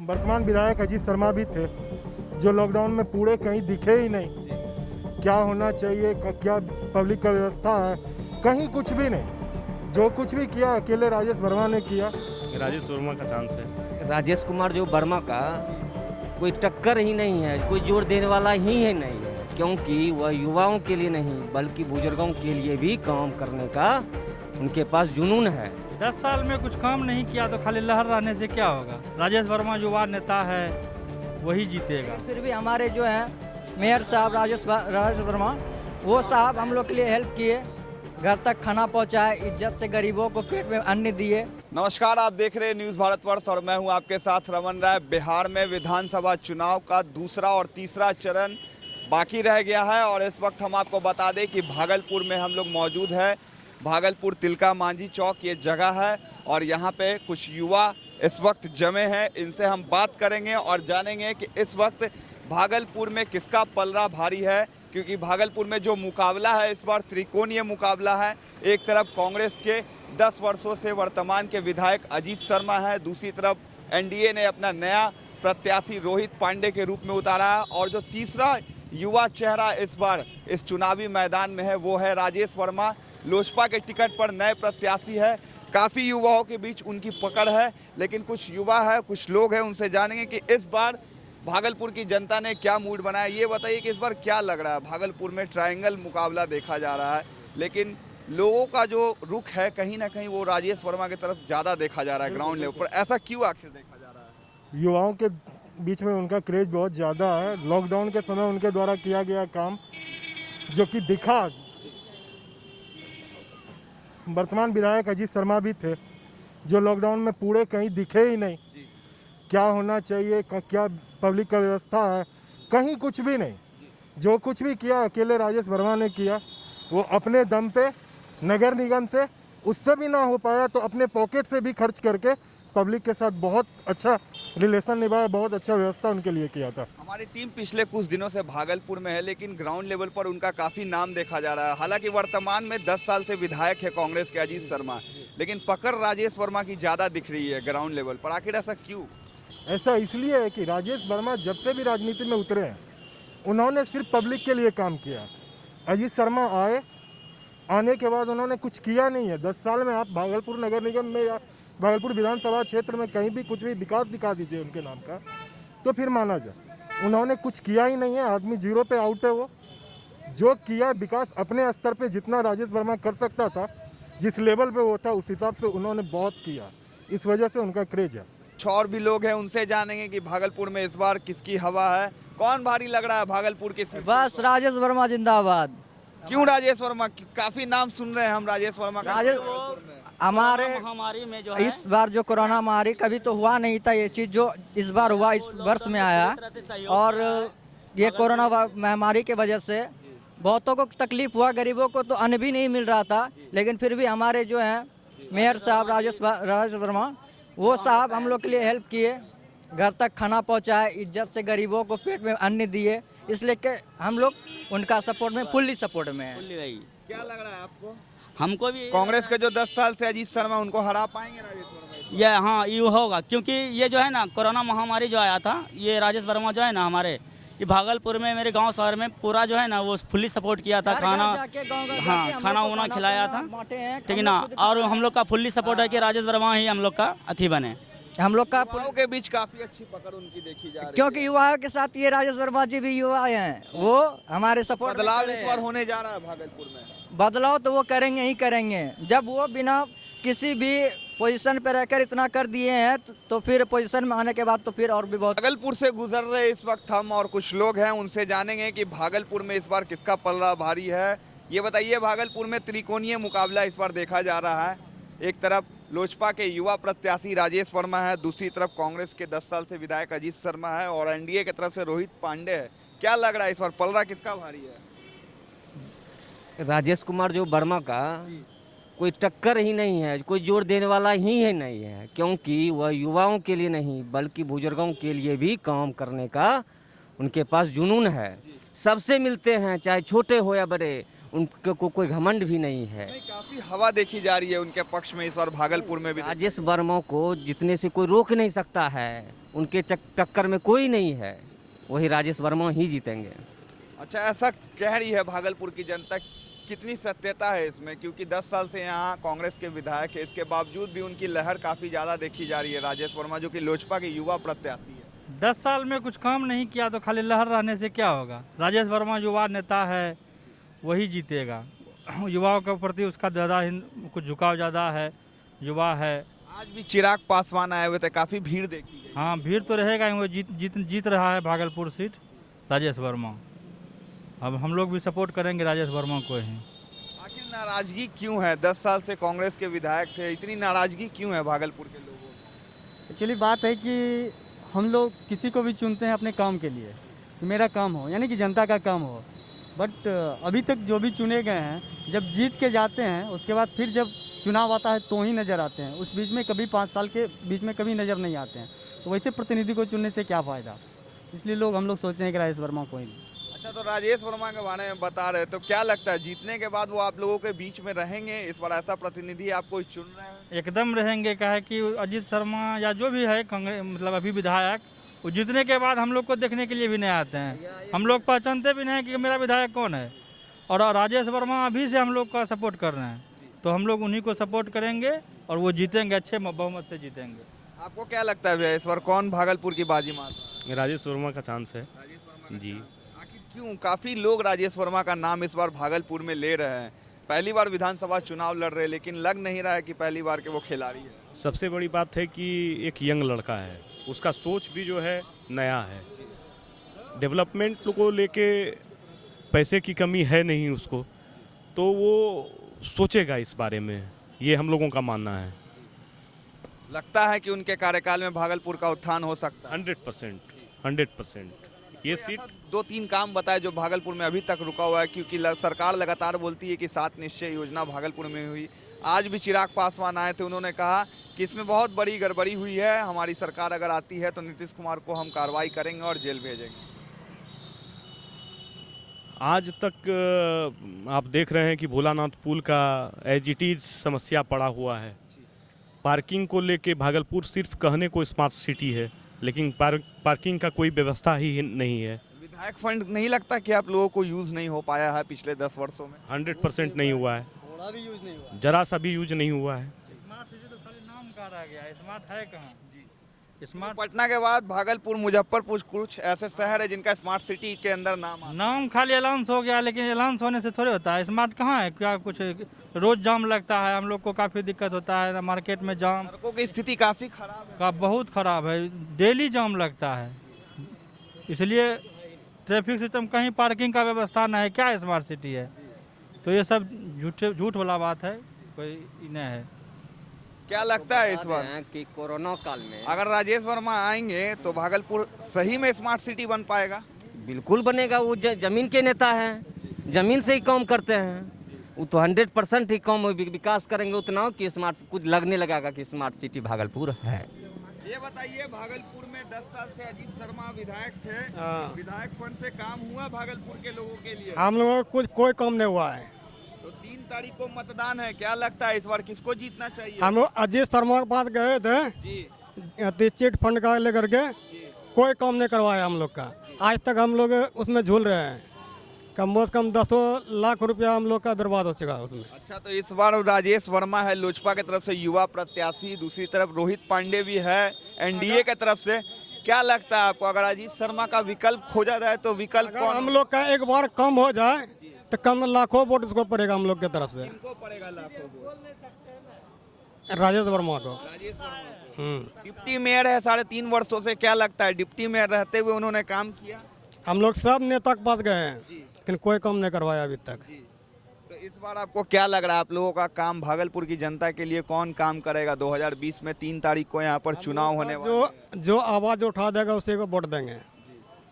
वर्तमान विधायक अजीत शर्मा भी थे, जो लॉकडाउन में पूरे कहीं दिखे ही नहीं। क्या होना चाहिए, क्या पब्लिक का व्यवस्था है, कहीं कुछ भी नहीं। जो कुछ भी किया अकेले राजेश वर्मा ने किया। राजेश वर्मा का चांस है। राजेश कुमार जो वर्मा का कोई टक्कर ही नहीं है, कोई जोर देने वाला ही है नहीं है, क्योंकि वह युवाओं के लिए नहीं बल्कि बुजुर्गों के लिए भी काम करने का उनके पास जुनून है। 10 साल में कुछ काम नहीं किया तो खाली लहर रहने से क्या होगा। राजेश वर्मा युवा नेता है, वही जीतेगा। फिर भी हमारे जो है मेयर साहब राजेश वर्मा, वो साहब हम लोग के लिए हेल्प किए, घर तक खाना पहुंचाए, इज्जत से गरीबों को पेट में अन्न दिए। नमस्कार, आप देख रहे हैं न्यूज़ भारतवर्ष और मैं हूं आपके साथ रमन राय। बिहार में विधानसभा चुनाव का दूसरा और तीसरा चरण बाकी रह गया है और इस वक्त हम आपको बता दें कि भागलपुर में हम लोग मौजूद है। भागलपुर तिलका मांझी चौक ये जगह है और यहाँ पे कुछ युवा इस वक्त जमे हैं। इनसे हम बात करेंगे और जानेंगे कि इस वक्त भागलपुर में किसका पलड़ा भारी है, क्योंकि भागलपुर में जो मुकाबला है इस बार त्रिकोणीय मुकाबला है। एक तरफ कांग्रेस के 10 वर्षों से वर्तमान के विधायक अजीत शर्मा है, दूसरी तरफ एनडीए ने अपना नया प्रत्याशी रोहित पांडे के रूप में उतारा है और जो तीसरा युवा चेहरा इस बार इस चुनावी मैदान में है वो है राजेश वर्मा। लोजपा के टिकट पर नए प्रत्याशी है। काफ़ी युवाओं के बीच उनकी पकड़ है, लेकिन कुछ युवा है, कुछ लोग हैं, उनसे जानेंगे कि इस बार भागलपुर की जनता ने क्या मूड बनाया। ये बताइए कि इस बार क्या लग रहा है। भागलपुर में ट्रायंगल मुकाबला देखा जा रहा है, लेकिन लोगों का जो रुख है कहीं ना कहीं वो राजेश वर्मा की तरफ ज़्यादा देखा जा रहा है ग्राउंड लेवल पर। ऐसा क्यों आखिर देखा जा रहा है? युवाओं के बीच में उनका क्रेज बहुत ज़्यादा है। लॉकडाउन के समय उनके द्वारा किया गया काम जो कि दिखा। वर्तमान विधायक अजीत शर्मा भी थे, जो लॉकडाउन में पूरे कहीं दिखे ही नहीं। क्या होना चाहिए, क्या पब्लिक का व्यवस्था है, कहीं कुछ भी नहीं। जो कुछ भी किया अकेले राजेश वर्मा ने किया। वो अपने दम पे नगर निगम से उससे भी ना हो पाया तो अपने पॉकेट से भी खर्च करके पब्लिक के साथ बहुत अच्छा रिलेशन निभाया, बहुत अच्छा व्यवस्था उनके लिए किया था। हमारी टीम पिछले कुछ दिनों से भागलपुर में है, लेकिन ग्राउंड लेवल पर उनका काफ़ी नाम देखा जा रहा है। हालांकि वर्तमान में 10 साल से विधायक है कांग्रेस के अजीत शर्मा, लेकिन पकड़ राजेश वर्मा की ज़्यादा दिख रही है ग्राउंड लेवल पर। आखिर ऐसा क्यों? ऐसा इसलिए है कि राजेश वर्मा जब से भी राजनीति में उतरे हैं उन्होंने सिर्फ पब्लिक के लिए काम किया। अजीत शर्मा आने के बाद उन्होंने कुछ किया नहीं है। 10 साल में आप भागलपुर नगर निगम में या भागलपुर विधानसभा क्षेत्र में कहीं भी कुछ भी विकास दिखा दीजिए उनके नाम का तो फिर माना जाए। उन्होंने कुछ किया ही नहीं है। आदमी जीरो पे आउट है। वो जो किया विकास अपने स्तर पे जितना राजेश वर्मा कर सकता था, जिस लेवल पे वो था उस हिसाब से उन्होंने बहुत किया। इस वजह से उनका क्रेज है। और भी लोग हैं, उनसे जानेंगे कि भागलपुर में इस बार किसकी हवा है, कौन भारी लग रहा है भागलपुर के। बस राजेश वर्मा जिंदाबाद। क्यों राजेश वर्मा? काफी नाम सुन रहे हैं हम राजेश वर्मा का। हमारे महामारी में जो है इस बार जो कोरोना महामारी कभी तो हुआ नहीं था, ये चीज़ जो इस बार हुआ इस वर्ष में आया। और ये कोरोना महामारी के वजह से बहुतों को तकलीफ हुआ, गरीबों को तो अन्न भी नहीं मिल रहा था, लेकिन फिर भी हमारे जो हैं मेयर साहब राजेश वर्मा, वो साहब हम लोग के लिए हेल्प किए, घर तक खाना पहुंचाए, इज्जत से गरीबों को पेट में अन्न दिए। इसलिए कि हम लोग उनका सपोर्ट में फुल्ली सपोर्ट में है। क्या लग रहा है आपको? हमको भी कांग्रेस के जो 10 साल से अजीत शर्मा, उनको हरा पाएंगे राजेश वर्मा? ये हाँ ये होगा, क्योंकि ये जो है ना कोरोना महामारी जो आया था, ये राजेश वर्मा जो है ना हमारे ये भागलपुर में मेरे गांव शहर में पूरा जो है ना वो फुल्ली सपोर्ट किया था। खाना हाँ खाना वाना खिलाया था, ठीक है ना। और हम लोग का फुल्ली सपोर्ट है कि राजेश वर्मा ही हम लोग का अथी बने। हम लोग का युवाओं के बीच काफी अच्छी पकड़ उनकी देखी जा रही है, क्योंकि युवाओं के साथ ये राजेश वर्मा जी भी युवा हैं, वो हमारे सपोर्ट। बदलाव इस बार होने जा रहा है भागलपुर में। बदलाव तो वो करेंगे ही करेंगे। जब वो बिना किसी भी पोजीशन पे रहकर इतना कर दिए हैं तो फिर पोजीशन में आने के बाद तो फिर और भी बहुत। भागलपुर से गुजर रहे इस वक्त हम और कुछ लोग हैं, उनसे जानेंगे कि भागलपुर में इस बार किसका पलड़ा भारी है। ये बताइए, भागलपुर में त्रिकोणीय मुकाबला इस बार देखा जा रहा है। एक तरफ लोजपा के युवा प्रत्याशी राजेश वर्मा है, दूसरी तरफ कांग्रेस के 10 साल से विधायक अजीत शर्मा है और एनडीए की तरफ से रोहित पांडे है। क्या लग रहा है इस बार पलड़ा किसका भारी है? राजेश कुमार जो वर्मा का कोई टक्कर ही नहीं है, कोई जोर देने वाला ही है नहीं है, क्योंकि वह युवाओं के लिए नहीं बल्कि बुजुर्गों के लिए भी काम करने का उनके पास जुनून है। सबसे मिलते हैं, चाहे छोटे हो या बड़े, उनको कोई घमंड भी नहीं है। काफी हवा देखी जा रही है उनके पक्ष में इस बार भागलपुर में भी। राजेश वर्मा को जितने से कोई रोक नहीं सकता है, उनके टक्कर में कोई नहीं है, वही राजेश वर्मा ही जीतेंगे। अच्छा, ऐसा कह रही है भागलपुर की जनता, कितनी सत्यता है इसमें? क्योंकि 10 साल से यहाँ कांग्रेस के विधायक है, इसके बावजूद भी उनकी लहर काफ़ी ज़्यादा देखी जा रही है। राजेश वर्मा जो कि लोजपा के युवा प्रत्याशी है, 10 साल में कुछ काम नहीं किया तो खाली लहर रहने से क्या होगा। राजेश वर्मा युवा नेता है, वही जीतेगा। युवाओं के प्रति उसका ज़्यादा कुछ झुकाव ज़्यादा है, युवा है। आज भी चिराग पासवान आए हुए थे, काफ़ी भीड़ देखी गई। हाँ, भीड़ तो रहेगा ही, वो जीत रहा है भागलपुर सीट राजेश वर्मा। अब हम लोग भी सपोर्ट करेंगे राजेश वर्मा को ही। आखिर नाराजगी क्यों है? 10 साल से कांग्रेस के विधायक थे, इतनी नाराजगी क्यों है भागलपुर के लोगों को? एक्चुअली बात है कि हम लोग किसी को भी चुनते हैं अपने काम के लिए, कि मेरा काम हो, यानी कि जनता का काम हो। बट अभी तक जो भी चुने गए हैं, जब जीत के जाते हैं उसके बाद फिर जब चुनाव आता है तो ही नज़र आते हैं। उस बीच में कभी 5 साल के बीच में कभी नज़र नहीं आते हैं। तो वैसे प्रतिनिधि को चुनने से क्या फ़ायदा, इसलिए हम लोग सोचे हैं कि राजेश वर्मा को ही। अच्छा, तो राजेश वर्मा के बारे में बता रहे, तो क्या लगता है जीतने के बाद वो आप लोगों के बीच में रहेंगे? इस बार ऐसा प्रतिनिधि आप कोई चुन रहे हैं? एकदम रहेंगे। क्या है कि अजीत शर्मा या जो भी है कांग्रेस, मतलब अभी विधायक, वो जीतने के बाद हम लोग को देखने के लिए भी नहीं आते हैं। हम लोग पहचानते भी नहीं कि मेरा विधायक कौन है। और राजेश वर्मा अभी से हम लोग का सपोर्ट कर रहे हैं, तो हम लोग उन्हीं को सपोर्ट करेंगे और वो जीतेंगे, अच्छे बहुमत से जीतेंगे। आपको क्या लगता है भैया, इस बार कौन भागलपुर की बाजी मार? राजेश वर्मा का चांस है जी। आखिर क्यों? काफ़ी लोग राजेश वर्मा का नाम इस बार भागलपुर में ले रहे हैं। पहली बार विधानसभा चुनाव लड़ रहे हैं, लेकिन लग नहीं रहा है कि पहली बार के वो खिलाड़ी है। सबसे बड़ी बात है कि एक यंग लड़का है, उसका सोच भी जो है नया है। डेवलपमेंट को लेके पैसे की कमी है नहीं उसको, तो वो सोचेगा इस बारे में, ये हम लोगों का मानना है। लगता है कि उनके कार्यकाल में भागलपुर का उत्थान हो सकता है। 100%। ये सीट 2-3 काम बताए जो भागलपुर में अभी तक रुका हुआ है, क्योंकि सरकार लगातार बोलती है कि 7 निश्चय योजना भागलपुर में हुई। आज भी चिराग पासवान आए थे, उन्होंने कहा कि इसमें बहुत बड़ी गड़बड़ी हुई है, हमारी सरकार अगर आती है तो नीतीश कुमार को हम कार्रवाई करेंगे और जेल भेजेंगे। आज तक आप देख रहे हैं कि भोलानाथ पुल का एज इट इज समस्या पड़ा हुआ है। पार्किंग को लेके भागलपुर सिर्फ कहने को स्मार्ट सिटी है, लेकिन पार्किंग का कोई व्यवस्था ही नहीं है। विधायक फंड नहीं लगता कि आप लोगों को यूज़ नहीं हो पाया है पिछले 10 वर्षों में? 100% नहीं हुआ है, थोड़ा भी यूज़ नहीं हुआ, जरा सा भी यूज नहीं हुआ है। स्मार्ट सिटी तो खाली नाम का रह गया, स्मार्ट है कहाँ जी। स्मार्ट पटना के बाद भागलपुर, मुजफ्फरपुर कुछ ऐसे शहर है जिनका स्मार्ट सिटी के अंदर नाम आता है। नाम खाली अलाउंस हो गया, लेकिन अलाउंस होने से थोड़े होता है। स्मार्ट कहाँ है? क्या कुछ रोज जाम लगता है, हम लोग को काफ़ी दिक्कत होता है। मार्केट में जाम सड़कों की स्थिति काफ़ी खराब है। का बहुत ख़राब है, डेली जाम लगता है। इसलिए ट्रैफिक सिस्टम, कहीं पार्किंग का व्यवस्था नहीं है, क्या स्मार्ट सिटी है? तो ये सब झूठ वाला बात है, कोई नहीं है। क्या लगता है इस बार कि कोरोना काल में अगर राजेश वर्मा आएंगे तो भागलपुर सही में स्मार्ट सिटी बन पाएगा? बिल्कुल बनेगा। वो जमीन के नेता हैं, जमीन से ही काम करते हैं। वो तो 100% ही काम विकास करेंगे उतना कि स्मार्ट कुछ लगने लगेगा कि स्मार्ट सिटी भागलपुर है। ये बताइए, भागलपुर में 10 साल से अजीत शर्मा विधायक थे, विधायक फंड से काम हुआ भागलपुर के लोगों के लिए? हम लोगों को कोई काम नहीं हुआ है। तो 3 तारीख को मतदान है, क्या लगता है इस बार किसको जीतना चाहिए? हम लोग अजीत शर्मा के पास गए थे जी चिट फंड का लेकर के, कोई काम नहीं करवाया हम लोग का। आज तक हम लोग उसमें झूल रहे हैं, कम से कम 10 लाख रुपया हम लोग का बर्बाद हो चुका है उसमें। अच्छा, तो इस बार राजेश वर्मा है लोजपा की तरफ से युवा प्रत्याशी, दूसरी तरफ रोहित पांडे भी है एनडीए की तरफ से। क्या लगता है आपको, अगर अजीत शर्मा का विकल्प खोजा जाए तो विकल्प अगर हम लोग का एक बार कम हो जाए तो कम लाखों वोट उसको पड़ेगा हम लोग की तरफ से। किसको पड़ेगा लाखों वोट? राजेश वर्मा को। राजेश वर्मा को। डिप्टी मेयर है 3.5 वर्षों से, क्या लगता है डिप्टी मेयर रहते हुए उन्होंने काम किया? हम लोग सब नेता के पास गए हैं, लेकिन कोई काम नहीं करवाया अभी तक। तो इस बार आपको क्या लग रहा है, आप लोगों का काम भागलपुर की जनता के लिए कौन काम करेगा? 2020 में 3 तारीख को यहाँ पर चुनाव होने वाला जो आवाज़ उठा देगा उसी को वोट देंगे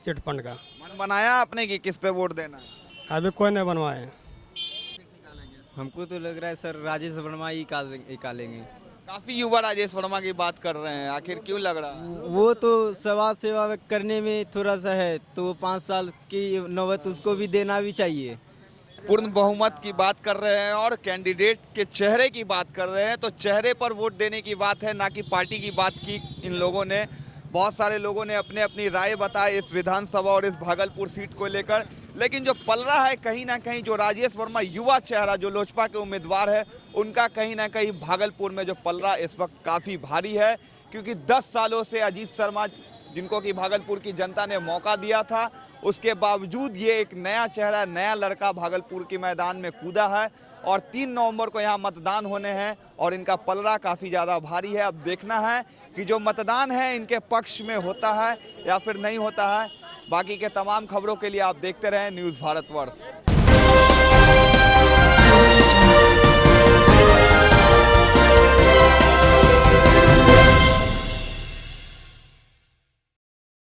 चिट फंड का। मन बनाया आपने कि किस पे वोट देना है? अभी कोई नहीं बनवाए। हमको तो लग रहा है सर राजेश वर्मा ही निकालेंगे। काफी युवा राजेश वर्मा की बात कर रहे हैं, आखिर क्यों लग रहा है? वो तो समाज सेवा करने में थोड़ा सा है, तो 5 साल की नौबत उसको भी देना भी चाहिए। पूर्ण बहुमत की बात कर रहे हैं और कैंडिडेट के चेहरे की बात कर रहे हैं, तो चेहरे पर वोट देने की बात है, ना कि पार्टी की बात की इन लोगों ने। बहुत सारे लोगों ने अपने अपनी राय बताई इस विधानसभा और इस भागलपुर सीट को लेकर, लेकिन जो पलड़ा है कहीं ना कहीं जो राजेश वर्मा युवा चेहरा जो लोजपा के उम्मीदवार है, उनका कहीं ना कहीं भागलपुर में जो पलड़ा इस वक्त काफ़ी भारी है। क्योंकि 10 सालों से अजीत शर्मा, जिनको कि भागलपुर की जनता ने मौका दिया था, उसके बावजूद ये एक नया चेहरा, नया लड़का भागलपुर के मैदान में कूदा है और 3 नवंबर को यहाँ मतदान होने हैं और इनका पलड़ा काफ़ी ज़्यादा भारी है। अब देखना है कि जो मतदान है इनके पक्ष में होता है या फिर नहीं होता है। बाकी के तमाम खबरों के लिए आप देखते रहें न्यूज़ भारतवर्ष।